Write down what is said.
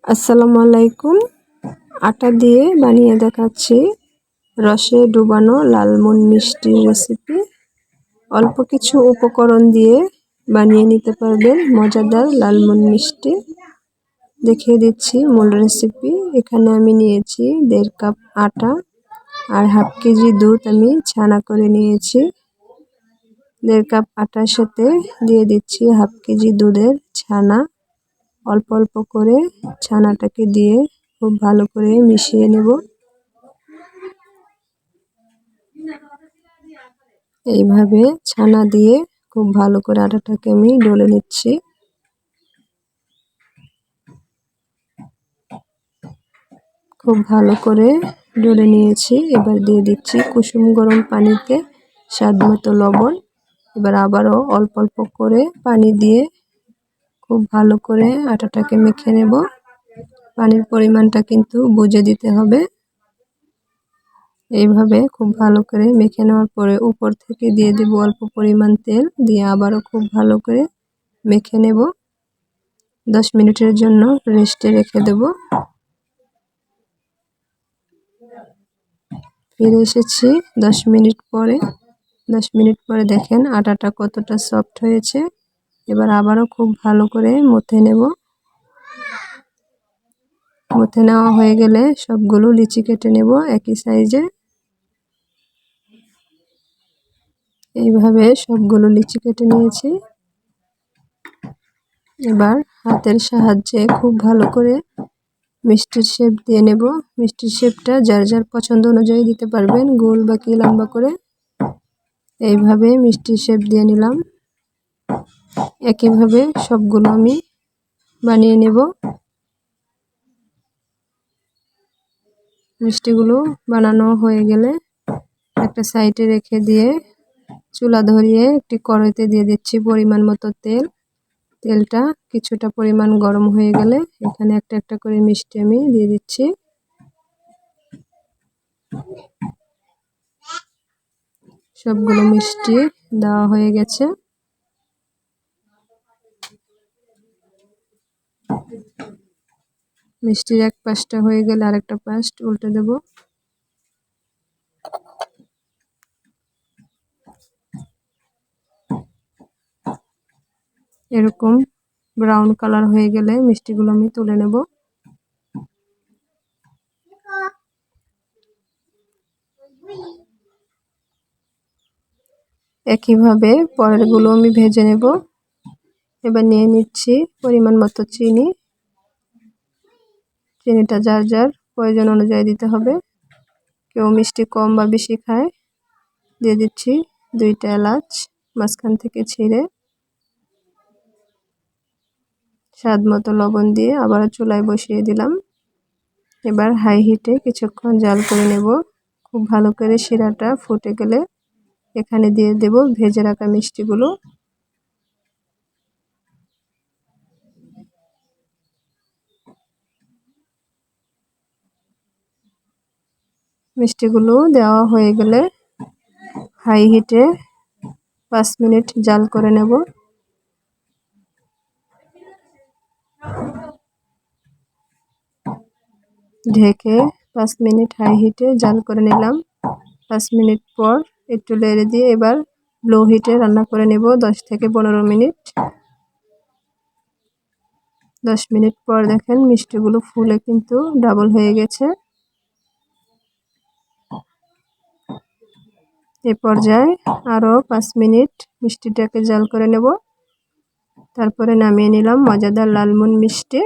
আসসালামু আলাইকুম। আটা দিয়ে বানিয়ে দেখাচ্ছি রসে ডুবানো লালমোহন মিষ্টির রেসিপি। অল্প কিছু উপকরণ দিয়ে বানিয়ে নিতে পারবেন মজাদার লালমোহন মিষ্টি। দেখিয়ে দিচ্ছি মূল রেসিপি। এখানে আমি নিয়েছি 1.5 কাপ আটা আর হাফ কেজি দুধ আমি ছানা করে নিয়েছি। 1.5 কাপ আটার সাথে দিয়ে দিচ্ছি হাফ কেজি দুধের ছানা। অল্প অল্প করে ছানাটাকে দিয়ে খুব ভালো করে মিশিয়ে নেব। এইভাবে ছানা দিয়ে খুব ভালো করে আটাটাকে আমি ডলে নিচ্ছি। খুব ভালো করে ডলে নিয়েছি। এবার দিয়ে দিচ্ছি কুসুম গরম পানিতে স্বাদ মতো লবণ। এবার আবারও অল্প অল্প করে পানি দিয়ে খুব ভালো করে আটাটাকে মেখে নেব। পানির পরিমাণটা কিন্তু বুঝে দিতে হবে। এইভাবে খুব ভালো করে মেখে নেওয়ার পরে উপর থেকে দিয়ে দেব অল্প পরিমাণ তেল, দিয়ে আবারও খুব ভালো করে মেখে নেব। 10 মিনিটের জন্য রেস্টে রেখে দেব। ফিরে এসেছি 10 মিনিট পরে। 10 মিনিট পরে দেখেন আটাটা কতটা সফট হয়েছে। এবার আবারও খুব ভালো করে মথে নেব। মথে নেওয়া হয়ে গেলে সবগুলো লিচি কেটে নেব একই সাইজে। এইভাবে সবগুলো লিচি কেটে নিয়েছি। এবার হাতের সাহায্যে খুব ভালো করে মিষ্টির শেপ দিয়ে নেব। মিষ্টির শেপটা যার যার পছন্দ অনুযায়ী দিতে পারবেন, গোল বা কি লম্বা করে। এইভাবে মিষ্টির শেপ দিয়ে নিলাম। একইভাবে সবগুলো আমি বানিয়ে নেব। মিষ্টিগুলো বানানো হয়ে গেলে একটা সাইডে রেখে দিয়ে চুলা ধরিয়ে একটি কড়াইতে দিয়ে দিচ্ছি পরিমাণ মতো তেল। তেলটা কিছুটা পরিমাণ গরম হয়ে গেলে এখানে একটা একটা করে মিষ্টি আমি দিয়ে দিচ্ছি। সবগুলো মিষ্টি দেওয়া হয়ে গেছে। মিষ্টির এক পাশটা হয়ে গেলে আরেকটা পাশ উল্টে দেব। এরকম ব্রাউন কালার হয়ে গেলে মিষ্টিগুলো আমি তুলে নেব। একইভাবে পরেরগুলো আমি ভেজে নেব। এবার নিয়ে নিচ্ছি পরিমাণ মতো চিনি। চিনিটা যার যার প্রয়োজন অনুযায়ী দিতে হবে। কেউ মিষ্টি কম বা বেশি খায়। দিয়ে দিচ্ছি 2টা এলাচ মাঝখান থেকে ছিঁড়ে। স্বাদ মতো লবণ দিয়ে আবার চুলায় বসিয়ে দিলাম। এবার হাই হিটে কিছুক্ষণ জাল করে নেব। খুব ভালো করে শিরাটা ফুটে গেলে এখানে দিয়ে দেব ভেজে রাখা মিষ্টিগুলো। মিষ্টিগুলো দেওয়া হয়ে গেলে হাই হিটে 5 মিনিট জাল করে নেব। ঢেকে 5 মিনিট হাই হিটে জাল করে নিলাম। 5 মিনিট পর একটু নেড়ে দিয়ে এবার লো হিটে রান্না করে নেব 10 থেকে 15 মিনিট। 10 মিনিট পর দেখেন মিষ্টিগুলো ফুলে কিন্তু ডাবল হয়ে গেছে। এ পর্যায়ে আরও 5 মিনিট মিষ্টিটাকে জাল করে নেব। তারপরে নামিয়ে নিলাম মজাদার লালমোহন মিষ্টি।